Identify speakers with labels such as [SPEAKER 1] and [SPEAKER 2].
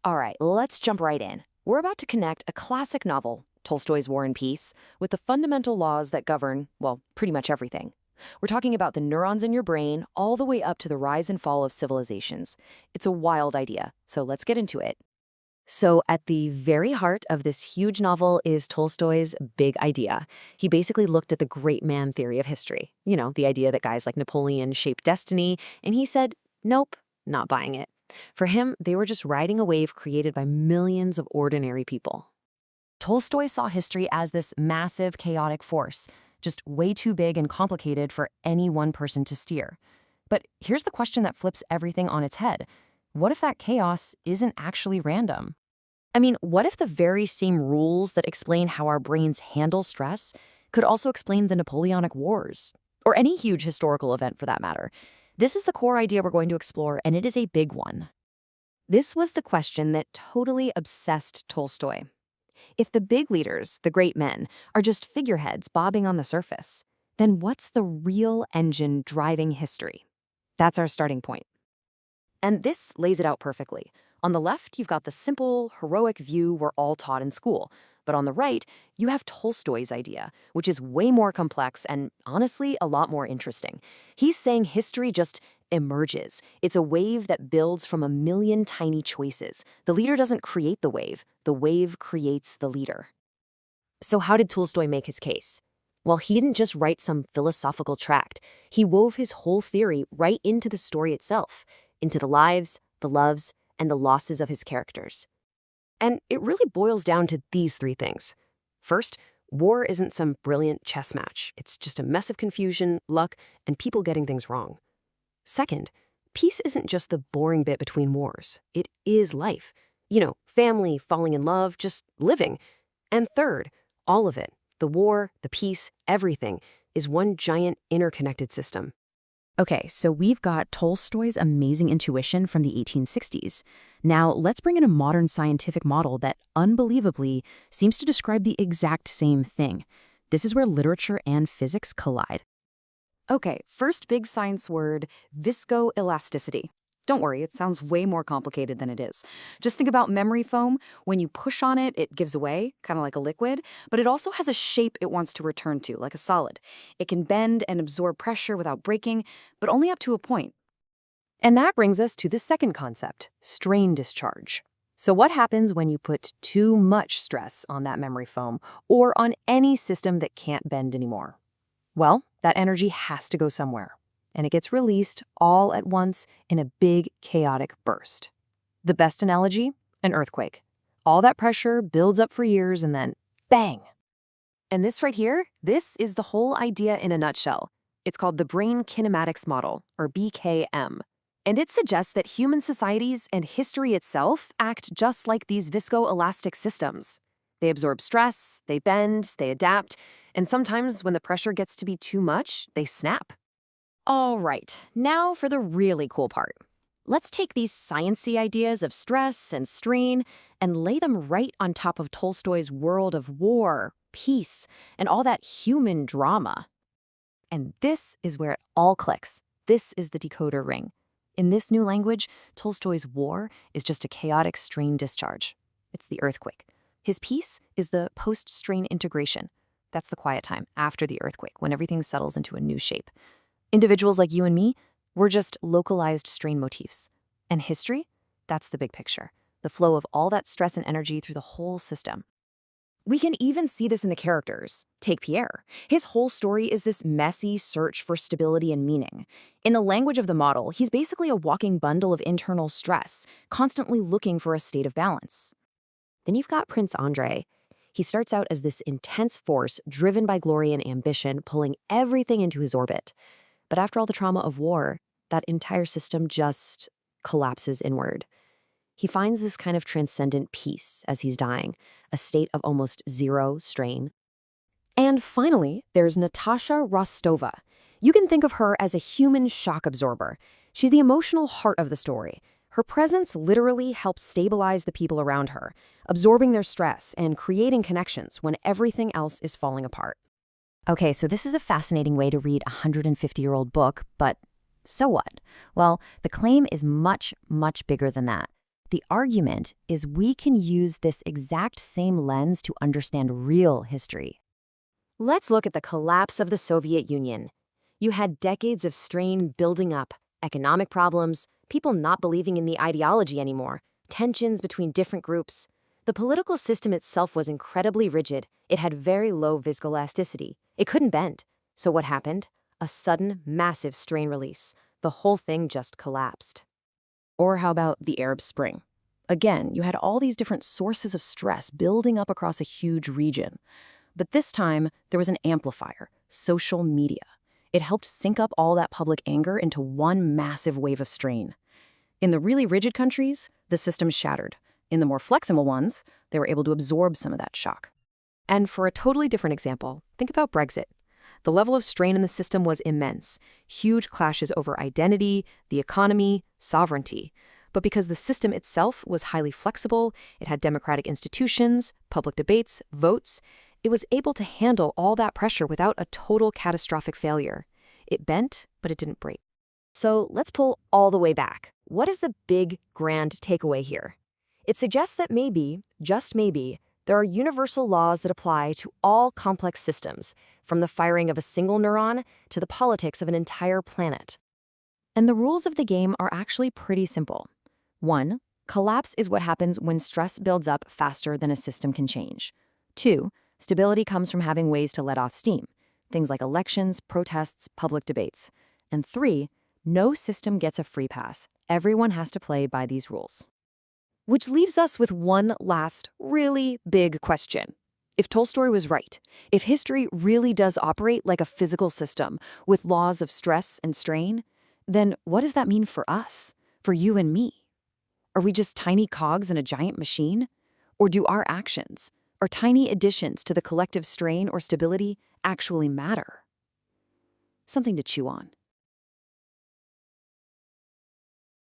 [SPEAKER 1] All right, let's jump right in. We're about to connect a classic novel, Tolstoy's War and Peace, with the fundamental laws that govern, well, pretty much everything. We're talking about the neurons in your brain all the way up to the rise and fall of civilizations. It's a wild idea, so let's get into it. So, at the very heart of this huge novel is Tolstoy's big idea. He basically looked at the great man theory of history. The idea that guys like Napoleon shaped destiny, and he said, nope, not buying it. For him, they were just riding a wave created by millions of ordinary people. Tolstoy saw history as this massive, chaotic force, just way too big and complicated for any one person to steer. But here's the question that flips everything on its head. What if that chaos isn't actually random? I mean, what if the very same rules that explain how our brains handle stress could also explain the Napoleonic Wars? Or any huge historical event for that matter? This is the core idea we're going to explore, and it is a big one. This was the question that totally obsessed Tolstoy. If the big leaders, the great men, are just figureheads bobbing on the surface, then what's the real engine driving history? That's our starting point. And this lays it out perfectly. On the left, you've got the simple, heroic view we're all taught in school. But on the right, you have Tolstoy's idea, which is way more complex and, honestly, a lot more interesting. He's saying history just emerges. It's a wave that builds from a million tiny choices. The leader doesn't create the wave creates the leader. So how did Tolstoy make his case? Well, he didn't just write some philosophical tract. He wove his whole theory right into the story itself, into the lives, the loves, and the losses of his characters. And it really boils down to these three things. First, war isn't some brilliant chess match. It's just a mess of confusion, luck, and people getting things wrong. Second, peace isn't just the boring bit between wars. It is life. Family, falling in love, just living. And third, all of it, the war, the peace, everything, is one giant interconnected system. Okay, so we've got Tolstoy's amazing intuition from the 1860s. Now, let's bring in a modern scientific model that unbelievably seems to describe the exact same thing. This is where literature and physics collide. Okay, first big science word, viscoelasticity. Don't worry, it sounds way more complicated than it is. Just think about memory foam. When you push on it, it gives away, kind of like a liquid, but it also has a shape it wants to return to, like a solid. It can bend and absorb pressure without breaking, but only up to a point. And that brings us to the second concept, strain discharge. So what happens when you put too much stress on that memory foam or on any system that can't bend anymore? Well, that energy has to go somewhere. And it gets released all at once in a big, chaotic burst. The best analogy? An earthquake. All that pressure builds up for years and then, bang! And this right here, this is the whole idea in a nutshell. It's called the Brain Kinematics Model, or BKM. And it suggests that human societies and history itself act just like these viscoelastic systems. They absorb stress, they bend, they adapt, and sometimes when the pressure gets to be too much, they snap. All right, now for the really cool part. Let's take these sciencey ideas of stress and strain and lay them right on top of Tolstoy's world of war, peace, and all that human drama. And this is where it all clicks. This is the decoder ring. In this new language, Tolstoy's war is just a chaotic strain discharge. It's the earthquake. His peace is the post-strain integration. That's the quiet time after the earthquake, when everything settles into a new shape. Individuals like you and me, we're just localized strain motifs. And history? That's the big picture, the flow of all that stress and energy through the whole system. We can even see this in the characters. Take Pierre. His whole story is this messy search for stability and meaning. In the language of the model, he's basically a walking bundle of internal stress, constantly looking for a state of balance. Then you've got Prince Andrei. He starts out as this intense force driven by glory and ambition, pulling everything into his orbit. But after all the trauma of war, that entire system just collapses inward. He finds this kind of transcendent peace as he's dying, a state of almost zero strain. And finally, there's Natasha Rostova. You can think of her as a human shock absorber. She's the emotional heart of the story. Her presence literally helps stabilize the people around her, absorbing their stress and creating connections when everything else is falling apart. Okay, so this is a fascinating way to read a 150-year-old book, but so what? Well, the claim is much, much bigger than that.
[SPEAKER 2] The argument is we can use this exact same lens to understand real history.
[SPEAKER 1] Let's look at the collapse of the Soviet Union. You had decades of strain building up, economic problems, people not believing in the ideology anymore, tensions between different groups. The political system itself was incredibly rigid. It had very low viscoelasticity. It couldn't bend. So what happened? A sudden, massive strain release. The whole thing just collapsed. Or how about the Arab Spring? Again, you had all these different sources of stress building up across a huge region. But this time, there was an amplifier, social media. It helped sync up all that public anger into one massive wave of strain. In the really rigid countries, the system shattered. In the more flexible ones, they were able to absorb some of that shock. And for a totally different example, think about Brexit. The level of strain in the system was immense. Huge clashes over identity, the economy, sovereignty. But because the system itself was highly flexible, it had democratic institutions, public debates, votes, it was able to handle all that pressure without a total catastrophic failure. It bent, but it didn't break. So let's pull all the way back. What is the big, grand takeaway here? It suggests that maybe, just maybe, there are universal laws that apply to all complex systems, from the firing of a single neuron to the politics of an entire planet. And the rules of the game are actually pretty simple. 1. Collapse is what happens when stress builds up faster than a system can change. 2. Stability comes from having ways to let off steam, things like elections, protests, public debates. And 3. No system gets a free pass. Everyone has to play by these rules. Which leaves us with one last, really big question. If Tolstoy was right, if history really does operate like a physical system with laws of stress and strain, then what does that mean for us, for you and me? Are we just tiny cogs in a giant machine? Or do our actions, our tiny additions to the collective strain or stability, actually matter? Something to chew on.